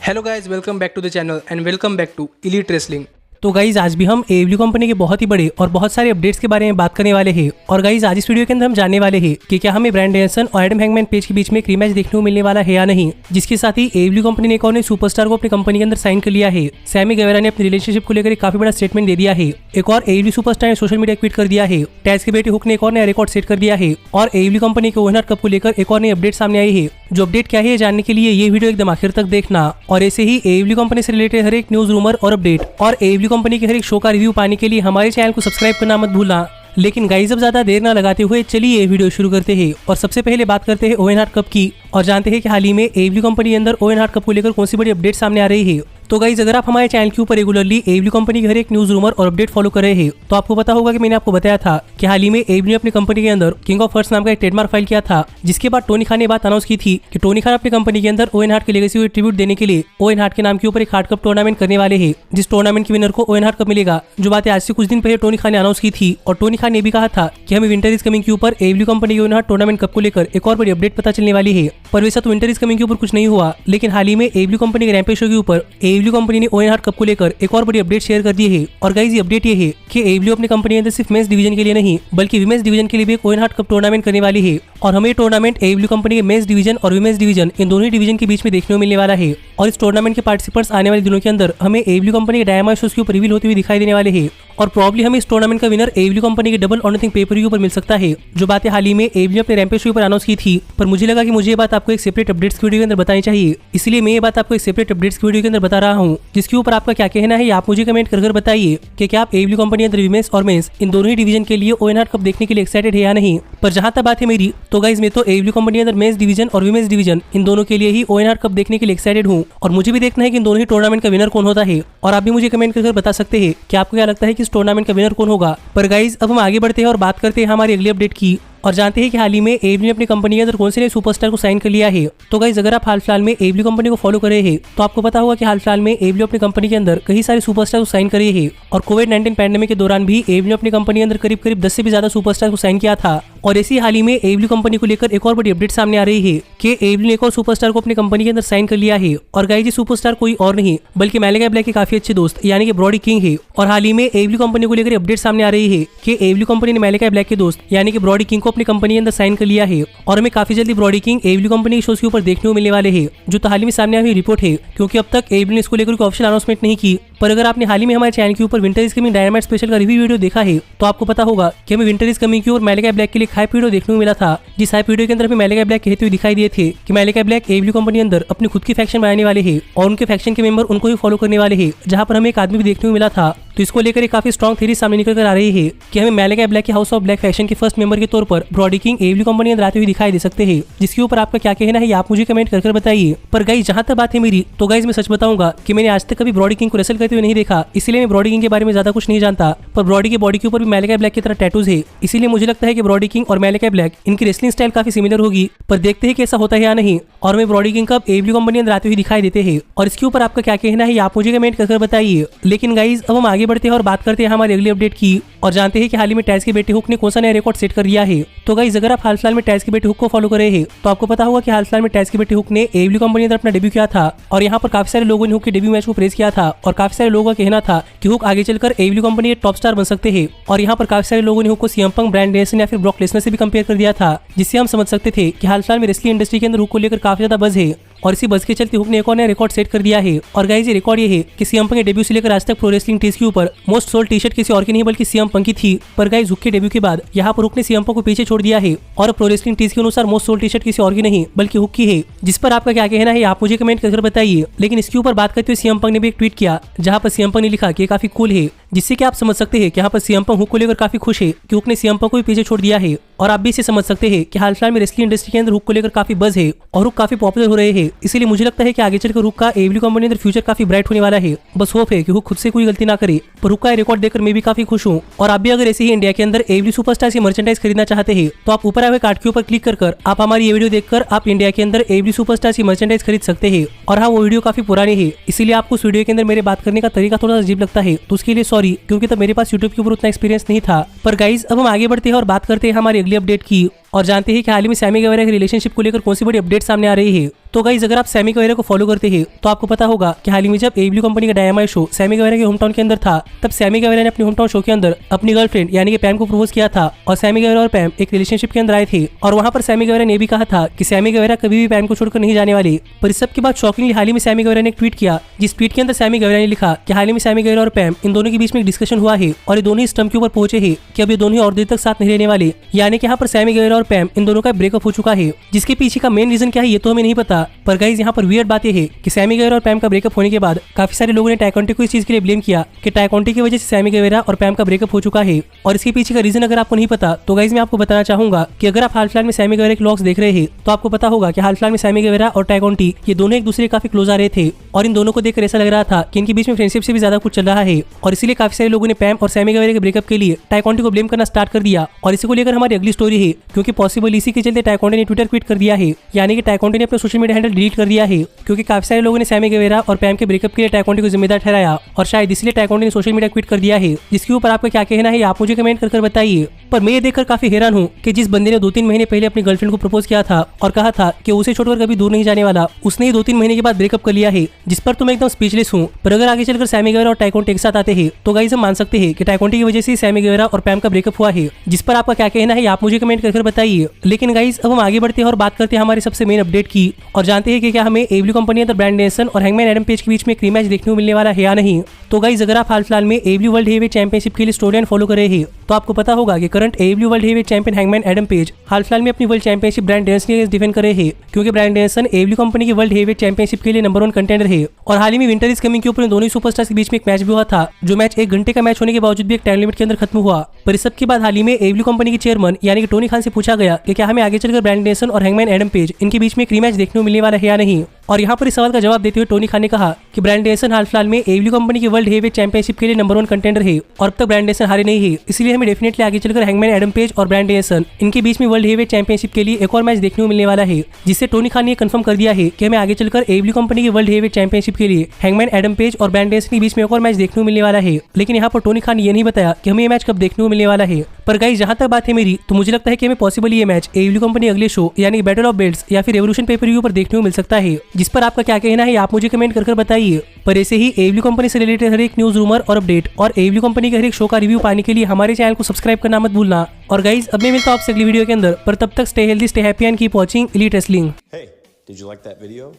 Hello guys, welcome back to the channel and welcome back to elite wrestling. तो guys आज भी हम AEW company के बहुत ही बड़े और बहुत सारे अपडेट्स के बारे में बात करने वाले हैं। और गाइज आज इस वीडियो के अंदर हम जानने वाले हैं कि क्या हमें ब्रायन डेनियल्सन और एडम हैंगमैन पेज के बीच में एक रीमैच देखने को मिलने वाला है या नहीं। जिसके साथ ही AEW कंपनी ने एक और नए सुपरस्टार को अपनी कंपनी के अंदर साइन कर लिया है। सैमी गेवेरा ने अपनी रिलेशनशिप को लेकर एक काफी बड़ा स्टेटमेंट दे दिया है। एक और AEW सुपरस्टार ने सोशल मीडिया ट्वीट कर दिया है। टैज के बेटे हुक ने एक और नया रिकॉर्ड सेट कर दिया है। और AEW कंपनी के ओवन हार्ट कप को लेकर एक और नई अपडेट सामने आई है। जो अपडेट क्या है जानने के लिए ये वीडियो एकदम आखिर तक देखना। और ऐसे ही AEW कंपनी से रिलेटेड हर एक न्यूज, रूमर और अपडेट और AEW कंपनी के हर एक शो का रिव्यू पाने के लिए हमारे चैनल को सब्सक्राइब करना मत भूलना। लेकिन गाइस अब ज्यादा देर ना लगाते हुए चलिए ये वीडियो शुरू करते हैं। और सबसे पहले बात करते हैं ओवन हार्ट कप की और जानते हैं कि हाल ही में AEW कंपनी के अंदर ओवन हार्ट कप को लेकर कौन सी बड़ी अपडेट सामने आ रही है। तो गाइज अगर आप हमारे चैनल के ऊपर रेगुलरली AEW कंपनी के हर एक न्यूज, रूमर और अपडेट फॉलो कर रहे हैं तो आपको पता होगा कि मैंने आपको बताया था कि हाल ही में AEW ने अपनी कंपनी के अंदर किंग ऑफ हर्ट्स नाम का एक ट्रेडमार्क फाइल किया था। जिसके बाद टोनी खान ने बात अनाउंस की थी कि टोनी खान अपनी कंपनी के अंदर ओवन हार्ट के लेगेसी को ट्रिब्यूट देने के लिए ओवन हार्ट के नाम के ऊपर एक हार्ट कप टूर्नामेंट करने वाले हैं। जिस टूर्नामेंट के विनर को ओवन हार्ट कप मिलेगा। जो बातें आज से कुछ दिन पहले टोनी खान ने अनाउंस की थी। और टोनी खान ने भी कहा था कि हमें विंटर इज कमिंग के ऊपर AEW कंपनी के ओवन हार्ट टूर्नामेंट कप को लेकर एक और बड़ी अपडेट पता चलने वाली है। पर वैसा तो विंटर इज कमिंग के ऊपर कुछ नहीं हुआ। लेकिन हाल ही में AEW कंपनी के रैम्पेज शो के ऊपर AEW कंपनी ने ओवन हार्ट कप को लेकर एक और बड़ी अपडेट शेयर कर दी है। और गाइस ये अपडेट ये है कि AEW अपनी कंपनी के अंदर सिर्फ मेंस डिवीजन के लिए नहीं बल्कि विमेंस डिवीजन के लिए भी एक ओवन हार्ट कप टूर्नामेंट करने वाली है। और हमें टूर्नामेंट AEW कंपनी के मेंस डिवीजन और विमेंस डिवीजन इन दोनों डिवीजन के बीच में देखने को मिलने वाला है। और इस टूर्नामेंट के पार्टिसिपेंट्स आने वाले दिनों के अंदर हमें AEW कंपनी के डायनामाइट शोज के ऊपर रिवील होते हुए दिखाई देने वाले हैं। और प्रॉब्ली हमें इस टूर्नामेंट का विनर AEW कंपनी के डबल और नथिंग पेपर व्यू पर मिल सकता है। जो बातें हाल ही में AEW ने अपने रैम्पेज शो पर अनाउंस की थी। पर मुझे लगा कि मुझे ये बात आपको एक सेपरेट अपडेट्स की वीडियो के अंदर बतानी चाहिए। इसलिए मैं ये बात आपको एक सेपरेट अपडेट्स की वीडियो के अंदर बता रहा हूँ। जिसके ऊपर आपका क्या कहना है आप मुझे कमेंट कर बताइए कि क्या आप AEW कंपनी अंदर विमेंस और मेंस इन दोनों ही डिवीजन के लिए ओवन हार्ट कप देखने के लिए एक्साइटेड है या नहीं। पर जहां तक बात है मेरी तो गाइस मैं तो AEW कंपनी अंदर मेंस डिवीजन और विमेंस डिवीजन इन दोनों के लिए ही ओवन हार्ट कप देखने के लिए एक्साइटेड हूँ। और मुझे भी देखना है कि इन दोनों ही टूर्नामेंट का विनर कौन होता है। और आप भी मुझे कमेंट कर बता सकते हैं कि आपको क्या लगता है कि इस टूर्नामेंट का विनर कौन होगा। पर गाइस अब हम आगे बढ़ते हैं और बात करते हैं हमारी अगली अपडेट की और जानते हैं कि हाल ही में AEW ने अपनी कंपनी के अंदर कौन से नए सुपरस्टार को साइन कर लिया है। तो गाइस अगर आप हाल फिलहाल में AEW कंपनी को फॉलो कर रहे हैं तो आपको पता होगा कि हाल फिलहाल में AEW अपनी कंपनी के अंदर कई सारे सुपरस्टार को साइन कर रही है। और कोविड-19 पैंडेमिक के दौरान भी AEW ने अपनी कंपनी के अंदर करीब 10 से भी ज्यादा सुपरस्टार को साइन किया था। और ऐसी हाल ही में AEW कंपनी को लेकर एक और बड़ी अपडेट सामने आ रही है कि AEW ने एक और सुपरस्टार को अपनी कंपनी के अंदर साइन कर लिया है। और गाइस ये सुपरस्टार कोई और नहीं बल्कि मैलेकाई ब्लैक के काफी अच्छे दोस्त यानी कि ब्रॉडी किंग है। और हाल ही में AEW कंपनी को लेकर अपडेट सामने आ रही है कि AEW कंपनी ने मैलेकाई ब्लैक के दोस्त यानी कि ब्रॉडी किंग को अपनी कंपनी के अंदर साइन कर लिया है। और हमें काफी जल्दी ब्रॉडी किंग AEW कंपनी के शोज के ऊपर देखने को मिलने वाले हैं। जो तो हाल ही में सामने आई रिपोर्ट है क्योंकि अब तक AEW ने इसको लेकर कोई ऑफिशियल अनाउंसमेंट नहीं की। पर अगर आपने हाल ही में हमारे चैनल के ऊपर winter is coming dynamite special का रिव्यू वीडियो देखा है तो आपको पता होगा कि हमें विंटर इज कमिंग की और मैलेकाई ब्लैक के लिए हाइप वीडियो देखने को मिला था। जिस हाइप वीडियो के अंदर हमें मैलेकाई ब्लैक कहते हुए दिखाई दिए थे कि मैलेकाई ब्लैक AEW कंपनी अंदर अपनी खुद की फैक्शन बनाने वाले हैं और उनके फैक्शन के मेंबर उनको ही फॉलो करने वाले हैं। जहां पर हमें एक आदमी भी देखने को मिला था। तो इसको लेकर एक काफी स्ट्रॉन्ग थ्योरी सामने निकल कर आ रही है कि हमें मैलेकाई ब्लैक के हाउस ऑफ ब्लैक फैक्शन के फर्स्ट मेंबर के तौर पर ब्रॉडी किंग AEW कंपनी अंदर आते हुए दिखाई दे सकते हैं। जिसके ऊपर आपका क्या कहना है आप मुझे कमेंट कर बताइए। पर गाइस जहां तक बात है मेरी तो गाइस मैं सच बताऊंगा कि मैंने आज तक कभी ब्रॉडी किंग को रेसल करते हुए नहीं देखा। इसलिए मैं ब्रॉडी किंग के बारे में ज्यादा कुछ नहीं जानता। पर ब्रॉडी की बॉडी के ऊपर भी मैलेकाई ब्लैक की तरह टैटूज है। इसीलिए मुझे लगता है कि ब्रॉडी किंग और मैलेकाई ब्लैक इनकी रेसलिंग स्टाइल काफी सिमिलर होगी। पर देखते हैं कि ऐसा होता है या नहीं। और मैं ब्रॉडी किंग कब AEW कंपनी अंदर आते हुए दिखाई देते हैं। और इसके ऊपर आपका क्या कहना है आप मुझे कमेंट कर बताइए। लेकिन गाइस अब हम आगे बढ़ते हैं और बात करते हैं हमारी अगली अपडेट की और जानते हैं कि हाल ही में टैज के बेटे हुक ने कौन सा नया रिकॉर्ड सेट कर दिया है। तो गाइस अगर आप हाल फिलहाल में टैज के बेटे हुक को फॉलो कर रहे हैं तो आपको पता होगा कि हाल फिलहाल में टैज के बेटे हुक ने AEW कंपनी अंदर अपना डेब्यू किया था। और यहाँ पर काफी सारे लोगों ने हुक के डेब्यू मैच को प्रेज किया था। और काफी सारे लोगों का कहना था कि हुक आगे चलकर AEW कंपनी के टॉप स्टार बन सकते हैं। और यहाँ पर काफी सारे लोगों ने हुक को CM Punk, ब्रायन डेनियल्सन या फिर ब्रॉक लेसनर से भी कंपेयर कर दिया था। जिससे हम समझ सकते थे कि हाल फिलहाल में रेसलिंग इंडस्ट्री के अंदर हुक को लेकर काफी ज्यादा बज़ है। और इसी बस के चलते हुक ने एक और नया रिकॉर्ड सेट कर दिया है। और गाइस ये रिकॉर्ड ये है कि CM Punk के डेब्यू से लेकर आज तक प्रो रेसलिंग टीज के ऊपर मोस्ट सोल्ड टी-शर्ट किसी और की नहीं बल्कि CM Punk की थी। पर गाइस हुक के डेब्यू के बाद यहाँ पर हुक ने CM Punk को पीछे छोड़ दिया है। और प्रो रेसलिंग टीज के अनुसार मोस्ट सोल्ड टी-शर्ट किसी और की नहीं बल्कि हुक की है। जिस पर आपका क्या कहना है आप मुझे कमेंट कर बताइए। लेकिन इसके ऊपर बात करते हुए CM Punk ने भी एक ट्वीट किया जहाँ पर CM Punk ने लिखा कि काफी कूल है। जिससे कि आप समझ सकते हैं कि यहाँ पर CM Punk हुक को लेकर काफी खुश है कि हुक ने CM Punk को भी पीछे छोड़ दिया है। और आप भी इसे समझ सकते हैं कि हाल फिलहाल में रेसलिंग इंडस्ट्री के अंदर हुक को लेकर काफी बज़ है और हुक काफी पॉपुलर हो रहे हैं। इसीलिए मुझे लगता है कि आगे चलकर हुक का AEW कंपनी अंदर फ्यूचर काफी ब्राइट होने वाला है। बस होप है कि हुक खुद से कोई गलती ना करे। पर हुक का रिकॉर्ड देखकर मैं भी काफी खुश हूँ। और आप भी अगर ऐसे ही इंडिया के अंदर AEW सुपरस्टार की मर्चेंडाइज खरीदना चाहते हैं तो आप ऊपर आए हुए कार्ड के ऊपर क्लिक कर आप हमारी ये वीडियो देखकर आप इंडिया के अंदर AEW सुपरस्टार की मर्चेंडाइज खरीद सकते हैं। और हाँ वो वीडियो काफी पुरानी है इसीलिए आपको उस वीडियो के अंदर मेरे बात करने का तरीका थोड़ा अजीब लगता है तो उसके लिए सॉरी क्योंकि तब मेरे पास यूट्यूब के ऊपर उतना एक्सपीरियंस नहीं था। पर गाइस अब हम आगे बढ़ते हैं और बात करते हैं हमारी अगली अपडेट की और जानते हैं कि हाल ही में सैमी गेवेरा की रिलेशनशिप को लेकर कौन सी बड़ी अपडेट सामने आ रही है। तो गाइज अगर आप सैमी गवेरा को फॉलो करते हैं तो आपको पता होगा कि हाल ही में जब एडब्ल्यू कंपनी का डायनामाइट शो सैमी गवेरा के होम टाउन के अंदर था, तब सैमी गवेरा ने अपने होम टाउन शो के अंदर अपनी गर्लफ्रेंड यानी कि पैम को प्रपोज किया था और सैमी गवेरा और पैम एक रिलेशनशिप के अंदर आए थे और वहां पर सैमी गवेरा ने भी कहा था कि सैमी गवेरा कभी भी पैम को छोड़कर नहीं जाने वाले। पर इस सब के बाद शॉकिंगली हाल ही में सैमी गवेरा ने एक ट्वीट किया, जिस ट्वीट के अंदर सैमी गवेरा ने लिखा कि हाल ही में सैमी गवेरा और पैम इन दोनों के बीच में एक डिस्कशन हुआ है और ये दोनों इस टर्म के ऊपर पहुंचे हैं कि अब ये दोनों और देर तक साथ नहीं रहने वाले, यानी कि यहाँ पर सैमी गवेरा और पैम इन दोनों का ब्रेकअप हो चुका है। जिसके पीछे का मेन रीजन क्या है ये तो हमें नहीं पता, पर गाइस यहाँ पर वियर्ड बात यह है कि सैमी गवेरा और पैम का ब्रेकअप होने के बाद काफी सारे लोगों ने टाई कॉन्टी को इस चीज के लिए ब्लेम किया कि टाई कॉन्टी की वजह से सैमी गवेरा और पैम का ब्रेकअप हो चुका है। और इसके पीछे का रीजन अगर आपको नहीं पता तो गाइस मैं आपको बताना चाहूंगा कि अगर आप हाल फिलहाल में सैमी गवेरा के व्लॉग्स देख रहे हैं तो आपको पता होगा कि हाल फिलहाल में सैमी गवेरा और टाई कॉन्टी ये दोनों एक दूसरे काफी क्लोज आ रहे थे और इन दोनों को देखकर ऐसा लग रहा था कि इनके बीच में फ्रेंडशिप से भी ज्यादा कुछ चल रहा है और इसीलिए काफी सारे लोगों ने पैम और सैमी गवेरा के ब्रेकअप के लिए टाई कॉन्टी को ब्लेम करना स्टार्ट कर दिया। और इसी को लेकर हमारी अगली स्टोरी है, क्योंकि पॉसिबल इसी के चलते टाई कॉन्टी ने ट्विटर ट्वीट कर दिया है, यानी कि टाई कॉन्टी ने अपना सोशल मीडिया हैंडल डिलीट कर दिया है, क्योंकि काफी सारे लोगों ने सैमी गवेरा और पैम के ब्रेकअप के लिए टाई कॉन्टी को जिम्मेदार ठहराया और शायद इसलिए टाई कॉन्टी ने सोशल मीडिया ट्वीट कर दिया है। जिसके ऊपर आपका क्या कहना है आप मुझे कमेंट कर बताइए। पर मैं ये देखकर काफी हैरान हूँ कि जिस बंदे ने 2-3 महीने पहले अपनी गर्लफ्रेंड को प्रपोज किया था और कहा था कि उसे छोड़कर कभी दूर नहीं जाने वाला, उसने ही 2-3 महीने के बाद ब्रेकअप कर लिया है, जिस पर तो मैं एकदम स्पीचलेस हूँ। पर अगर आगे चलकर सैमी गवेरा और टाई कॉन्टी एक साथ आते हैं तो गाइस हम मान सकते हैं कि टाई कॉन्टी की वजह से सैमी गवेरा और पैम का ब्रेकअप हुआ है। जिस पर आपका क्या कहना है आप मुझे कमेंट कर बताइए। लेकिन गाइस अब हम आगे बढ़ते हैं और बात करते हैं हमारे सबसे मेन अपडेट की और जानते हैं कि क्या हमें एडब्ल्यू कंपनी अंदर ब्रांड डेनियल्सन और हैंगमैन एडम पेज के बीच में एक रीमैच देखने को मिलने वाला है या नहीं। तो गाइस अगर आप हाल फिलहाल में एडब्ल्यू वर्ल्ड हेवीवेट चैंपियनशिप के लिए स्टोरी लाइन फॉलो कर रहे हैं तो आपको पता होगा कि current AEW world heavyweight champion Hangman Adam Page हाल फिलहाल में अपनी वर्ल्ड चैंपियनशिप ब्रांड डेनियल्सन के अगेंस्ट डिफेंड कर रहे हैं, क्योंकि ब्रांड डेनियल्सन एडब्ल्यू कंपनी की वर्ल्ड हेवीवेट चैंपियनशिप के लिए नंबर 1 कंटेंडर है। और हाल ही में विंटर इज कमिंग के ऊपर इन दोनों सुपरस्टार्स के बीच में एक मैच भी हुआ था, जो मैच 1 घंटे का मैच होने के बावजूद भी एक टाइम लिमिट के अंदर खत्म हुआ। पर इस सब के बाद हाल ही में एडब्ल्यू कंपनी के चेयरमैन यानी कि टोनी खान से पूछा गया कि क्या हमें आगे चलकर ब्रांड डेनियल्सन और हैंगमैन एडम पेज इनके बीच में एक रीमैच देखने को मिलने वाला है या नहीं। और यहाँ पर इस सवाल का जवाब देते हुए टोनी खान ने कहा कि ब्रांड डेनियल्सन हाल फिलहाल में एडब्ल्यू कंपनी की वर्ल्ड हेवीवेट चैंपियनशिप के लिए नंबर 1 कंटेंडर है और अब तक ब्रांड डेनियल्सन हारे नहीं है, इसलिए हमें डेफिनेटली आगे चलकर हैंगमैन एडम पेज और ब्रांड डेनियल्सन इनके बीच में वर्ल्ड हेवीवेट चैंपियनशिप के लिए एक और मैच देखने को मिलने वाला है। जिससे टोनी खान ने कंफर्म कर दिया है कि हमें आगे चलकर एडब्ल्यू कंपनी की वर्ल्ड हेवीवेट चैंपियनशिप के लिए हैंगमैन एडम पेज और ब्रांड डेनियल्सन के बीच में एक और मैच देखने को मिलने वाला है। लेकिन यहाँ पर टोनी खान ने यह नहीं बताया कि हमें ये मैच कब देखने को मिलने वाला है। पर गाइस जहां तक बात है मेरी तो मुझे लगता है कि हमें पॉसिबल ये मैच एडब्ल्यू कंपनी अगले शो यानी बैटल ऑफ बेल्ट्स या फिर रेवोल्यूशन पेपर-व्यू पर देखने को मिल सकता है। जिस पर आपका क्या कहना है आप मुझे कमेंट कर बताइए। पर ऐसे ही एडब्ल्यू कंपनी से रिलेटेड हर एक न्यूज, रूमर और अपडेट और एडब्ल्यू कंपनी के हर एक शो का रिव्यू पाने के लिए हमारे चैनल को सब्सक्राइब करना मत भूलना। और गाइस अब मैं मिलता हूं आपसे अगली वीडियो के अंदर, पर तब तक stay healthy, stay happy and keep watching elite wrestling. Hey, did you like that video?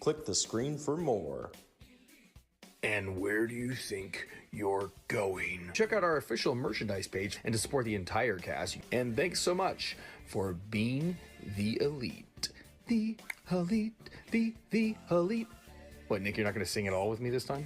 Click the screen for more. And where do you think you're going? Check out our official merchandise page and to support the entire cast. And thanks so much for being the elite. The elite, the elite. What, Nick, you're not going to sing it all with me this time?